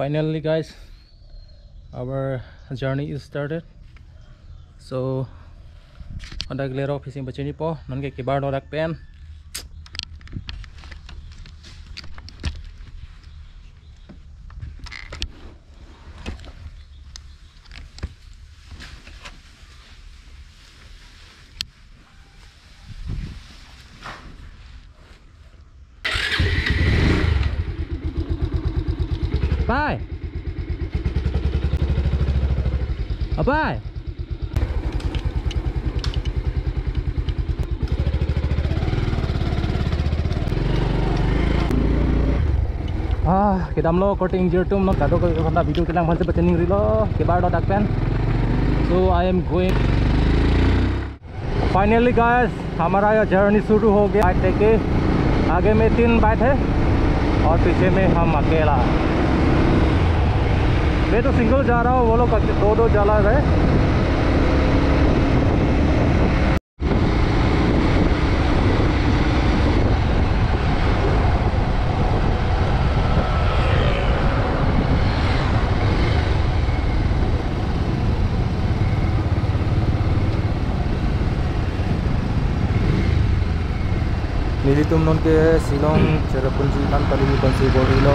Finally guys, our journey is started. So honda glero fishing bachini po non ke kibar do dak pen. Bye. Bye. Kita lo cutting jertum no kado ko honda video kilang bhanse bachning rilo kibar do dak pen. So I am going. Finally guys, हमारा यह journey शुरू हो गया। Bike लेके आगे में 3 bike है और पीछे में हम अकेला। मैं तो सिंगल जा रहा हूँ, वो लोग दो चला रहे। Nilitum non ke Silong Cherrapunji kan paling konsi borilo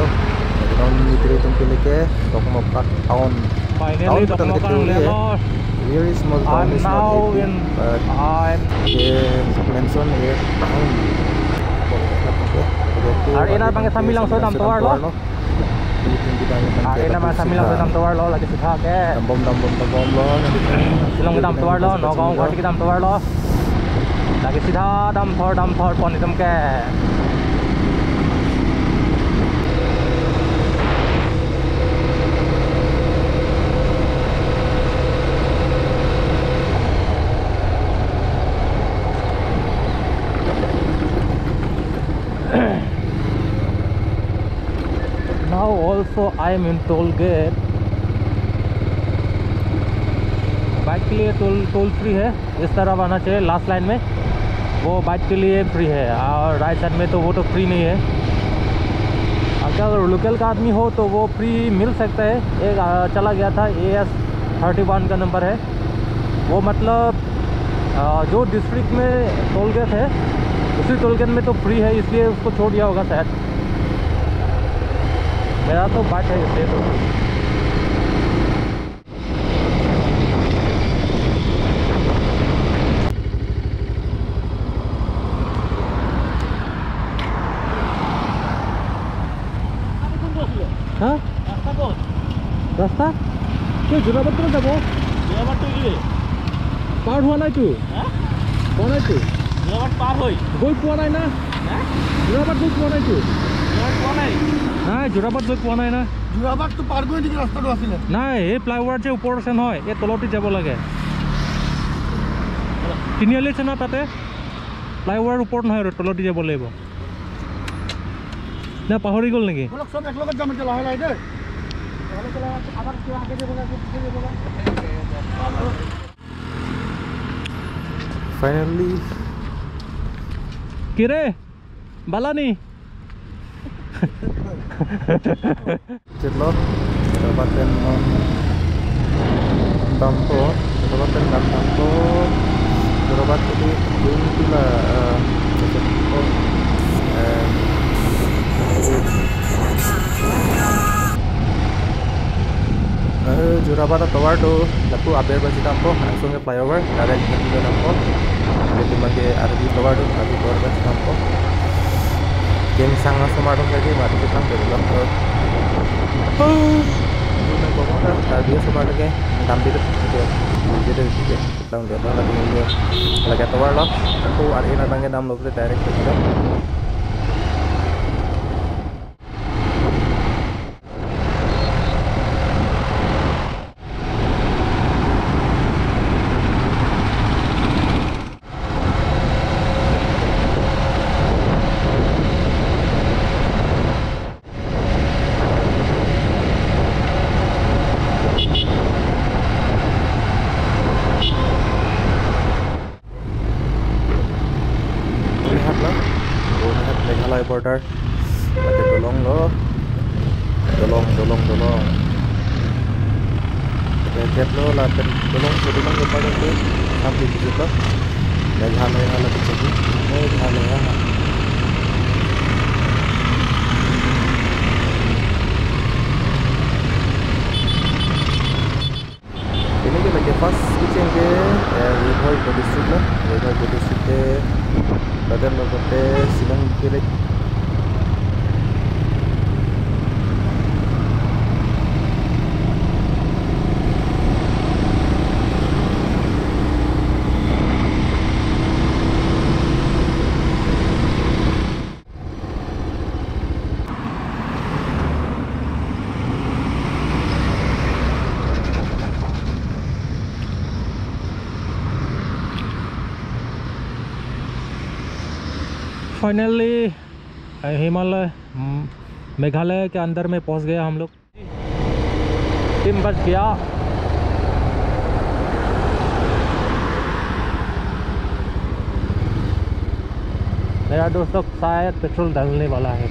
non nilitum ke leke Dokmopak town. Finally Dokmopak lelo. Very small town is not big, but mention here town. Hari ini bang sambil langsung dam tower lo. Hari ini bang sambil langsung dam tower lo lagi sudah ke. Dam lo. Silong dam tower lo, Nagaon घाटी के dam tower lo. Lagi सीधा dam thor pon idam ke. Now also I am in toll gate. Bike के लिए toll free है, इस तरफ आना चाहिए last line में, वो बाइक के लिए फ्री है और राइट साइड में तो वो तो फ्री नहीं है। अगर लोकल का आदमी हो तो वो फ्री मिल सकता है। एक चला गया था AS31 का नंबर है वो, मतलब जो डिस्ट्रिक्ट में टोल गेट है उसी टोल गेट में तो फ्री है, इसलिए उसको छोड़ दिया होगा शायद। मेरा तो बाइक है इसलिए तो हाँ रास्ता क्या जोराबाद तो যাব जोराबाद तो গিয়ে পার হওয়া নাই তো হ্যাঁ কোন নাই তো जोराबाद পার হই গই পোৱা নাই না হ্যাঁ जोराबाद গই পোৱা নাই তো जोराबाद পোৱা নাই নাই जोराबाद গই পোৱা নাই না जोराबाद তো পাৰ গই নেকি ৰাস্তাটো আছিল নাই এই ফ্লাইওভাৰ যে ওপৰ আছে নহয় এই তলতে যাব লাগে তিনিআলি আছে না তাতে ফ্লাইওভার ওপৰ নহয় তলতে যাব লাগিব না পাহৰি গল নেকি বলক সব এক লগত যাম চলা হয় দে তাহলে চলা আবার কি আগে যাব না পিছে যাব না ফাইনালি কিরে বালানি Cetlok Kabupaten Tampo Kabupaten Tampo Kabupaten itu pula Jorabat tower tu laku update bagi Tampo langsung ke flyover direct ke Tampo jadi bagi RV tower tu RV tower bagi Tampo game sangat semarak lagi mari kita develop dia semarak ke tampil jadi kita udah lagi tower loh aku hari ini bagi dam loh direct ke border lagi tolong lo dolong jaket lo lah dolong kepada itu sampai di situ Meghalaya lebih cepat Meghalaya ini kita lagi pas kucing ke Rihoy District lah Rihoy District ke badan logote Silong Village finally Himalaya Meghalaya के अंदर में पहुंच गए हम लोग 3 बज गया मेरा दोस्त लोग शायद पेट्रोल डालने वाला है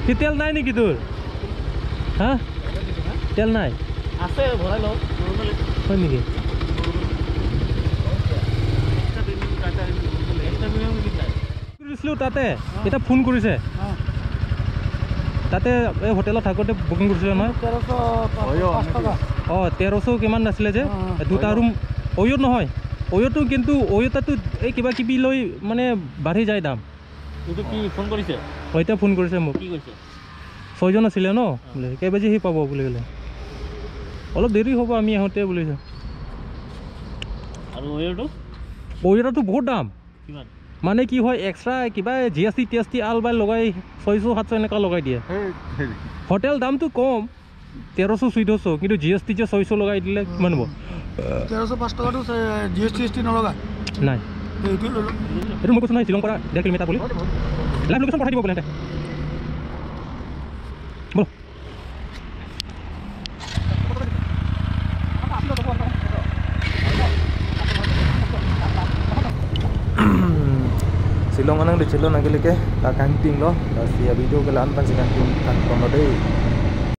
कि तेल नहीं निकी दूर हाँ तेल नहीं আছে ভৰাই লও নৰমালি হয় নেকি কৰিছিলো তাতে এটা ফোন কৰিছে তাতে এই হোটেলত থাকোতে বুকিং কৰিছিল নহয় 1305 টাকা 1300 কিমান নাছিলে যে দুটা ৰুম ওয়ত নহয় ওয়তো কিন্তু ওয়তাটো এই কিবা কিবি লৈ মানে বাঢ়ি যায় দাম এইটো কি ফোন কৰিছে হয়তো ফোন কৰিছে মোক কি কৈছে 6 জন আছিল ন বলে কে বাজি হি পাব বুলি গলে অলপ দেৰি হ'ব আমি আহোতে বুলিছো আৰু ওয়ৰটো বহুত দাম কিমান মানে কি হয় এক্সট্ৰা কিবা জিএসটি টিএসটি আলবাই লগাই 600 700 এনেকা লগাই দিয়ে হোটেল দামটো কম 1300 1400 কিন্তু জিএসটি যে 600 লগাই দিলে কিমান হ'ব 1305 টাকাটো জিএসটি টিএসটি নলগা নাই এইটো মই কৈছো নাই শিলং পৰা 1 কিলোমিটাৰ বুলি লাইভ লোকেশ্যন পঠাই দিব বলে বল Silong anang di Cilon lagi lagi, tak kanting loh, si video kelan pan si kanting kan kono deh.